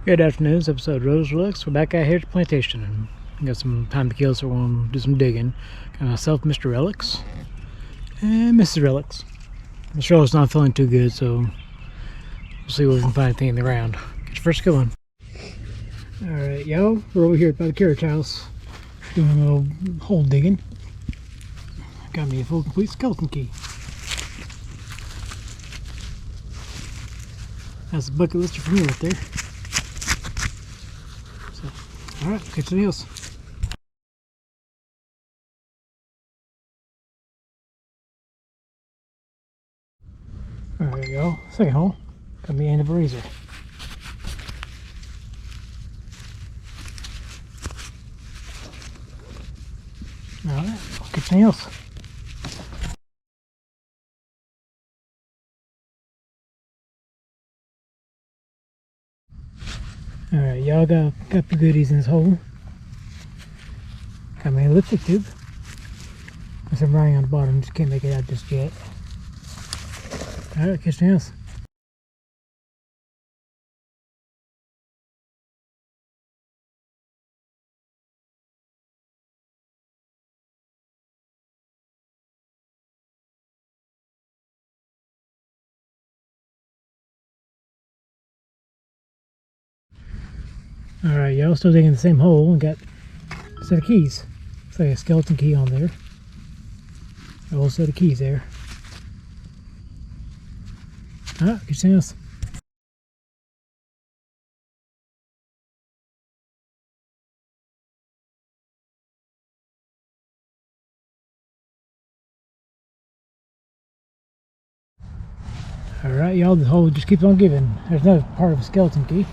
Good afternoon, this episode of Relics. We're back out here at the plantation and got some time to kill, so we're going to do some digging. Got myself, Mr. Relics, and Mrs. Relics. Mr. Relics not feeling too good, so we'll see what we can find anything in the ground. Get your first kill in. Alright, y'all, we're over here by the carriage house doing a little hole digging. Got me a full complete skeleton key. That's a bucket lister for me right there. Alright, catch the heels. Alright, y'all. Second hole. Got me end of a razor. Alright, catch the heels. Alright, y'all got the goodies in this hole. Got my lipstick tube. There's some writing on the bottom, just can't make it out just yet. Alright, catch the house. Alright, y'all, still digging the same hole and got a set of keys. Looks like a skeleton key on there. A whole set of keys there. Alright, catch the house. Alright, y'all, the hole just keeps on giving. There's another part of a skeleton key.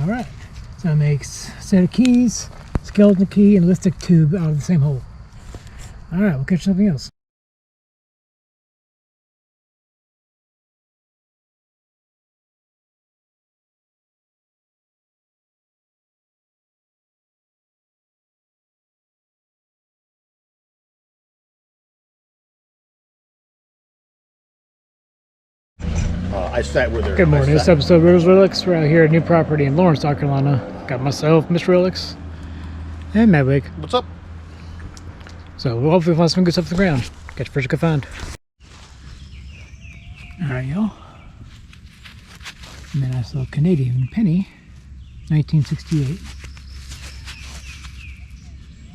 Alright, so that makes a set of keys, skeleton key, and lipstick tube out of the same hole. Alright, we'll catch something else. I sat with her. Good morning, this episode of Relics. We're out here at a new property in Lawrence, South Carolina. Got myself, Mr. Relics, and Madwig. What's up? So we'll hopefully find some good stuff on the ground. Catch first you can find. Alright, y'all. And then I saw a Canadian penny, 1968.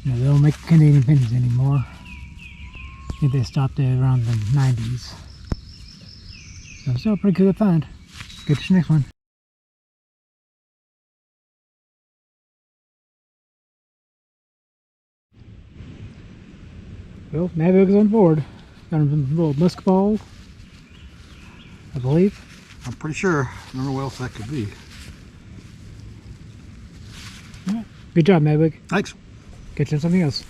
Now, they don't make Canadian pennies anymore. I think they stopped at around the 90s. So still a pretty good find. Get to the next one. Well, Maverick is on board. Got him a little musket ball, I believe. I'm pretty sure. I don't know what else that could be. Right. Good job, Maverick. Thanks. Get you something else.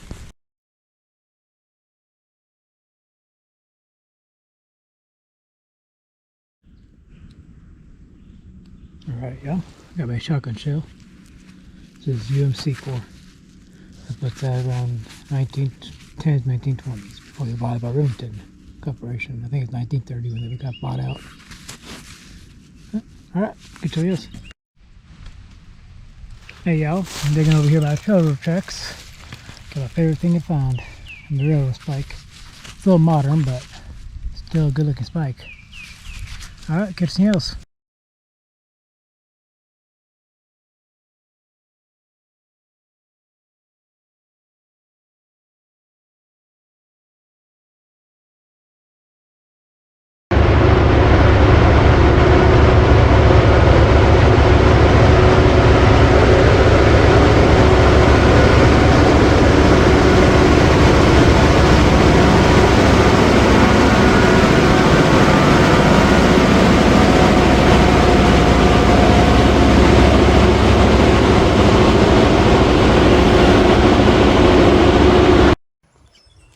Alright, y'all. Got my shotgun shell. This is UMC core. I put that around 1910s, 1920s before they bought it by Remington Corporation. I think it's 1930 when they got bought out. Alright, get to this. Hey y'all, I'm digging over here by railroad tracks. Got my favorite thing to find. The railroad spike. It's a little modern, but still a good looking spike. Alright, catch something else.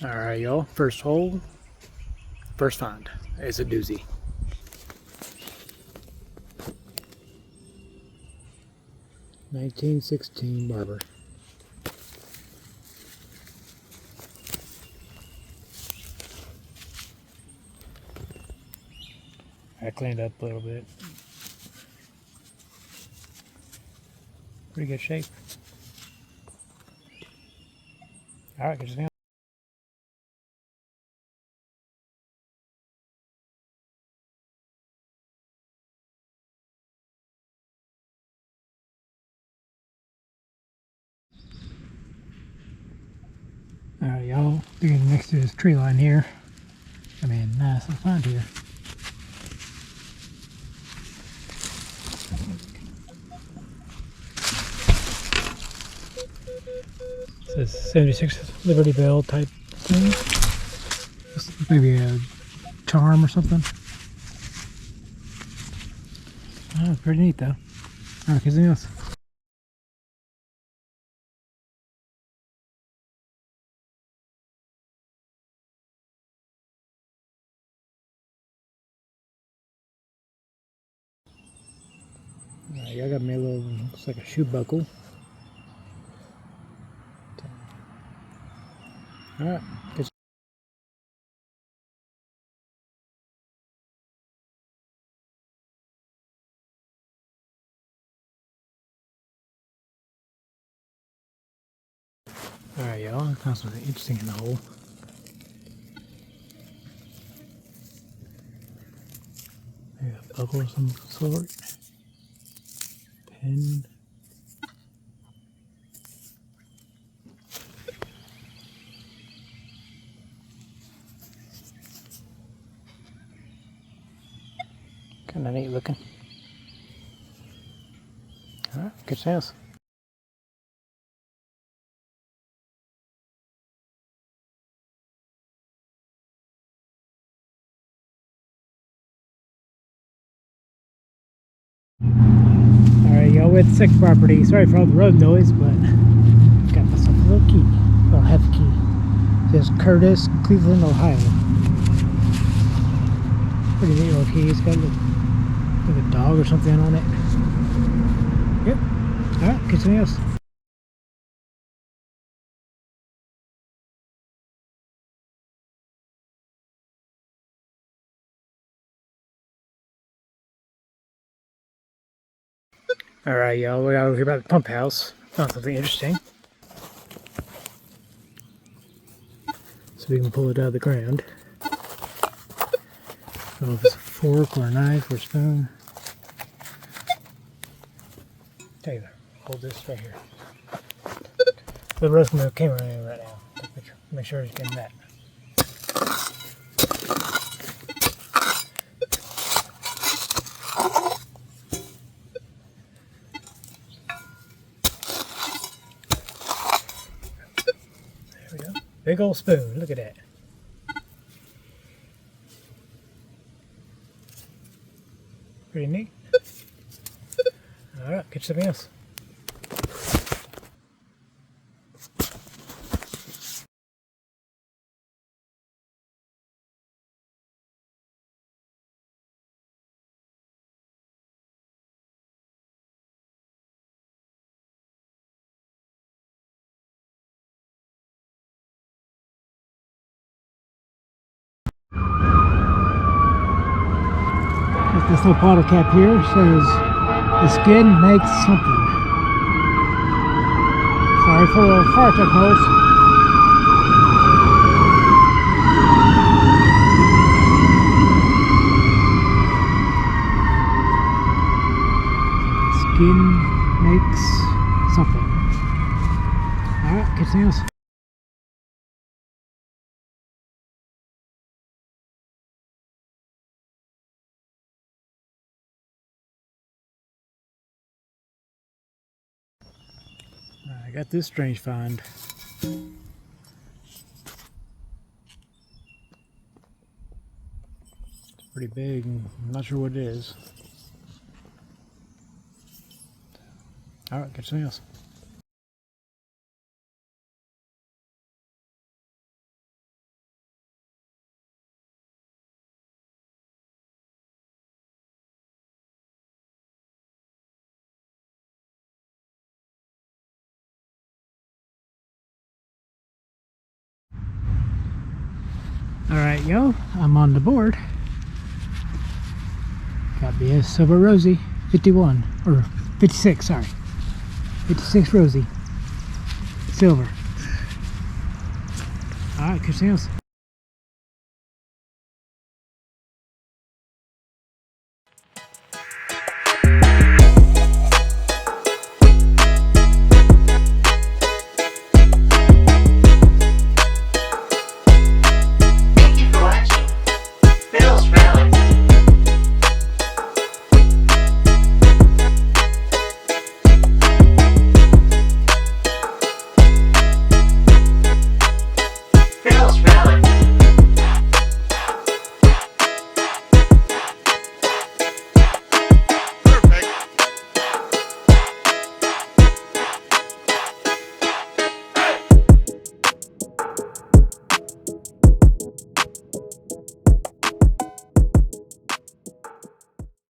Alright y'all, first hole, first find. It's a doozy. $1916 barber. I cleaned up a little bit. Pretty good shape. Alright, good to see you. Alright, y'all, digging next to this tree line here. I mean, nice little find here. It says 76 Liberty Bell type thing. Maybe a charm or something. Oh, it's pretty neat though. Alright, anything else? Alright, I got me a little, looks like a shoe buckle. Alright, good. Alright, y'all, found something interesting in the hole. Maybe a buckle of some sort. Pen. Kinda neat looking. Alright, good chance. Alright, y'all, we're at the second property. Sorry for all the road noise, but got myself a little key. Well, half a key. It says Curtis, Cleveland, Ohio. Pretty neat little key. It's got like a dog or something on it. Yep. Alright, get something else. Alright, y'all, we're out here by the pump house. Found something interesting. So we can pull it out of the ground. I don't know if it's a fork or a knife or a spoon. Taylor, hold this right here. The rest of the camera in right now. Make sure it's getting that. There we go. Big old spoon. Look at that. Pretty neat. Alright, get something else. This little bottle cap here says the skin makes something. Sorry for the fire truck noise. Skin makes something. Alright, get something else. I got this strange find. It's pretty big, and I'm not sure what it is. Alright, get something else. Alright, yo, I'm on the board. Got me a silver Rosie, 51, or 56, sorry. 56 Rosie. Silver. Alright, catch you else.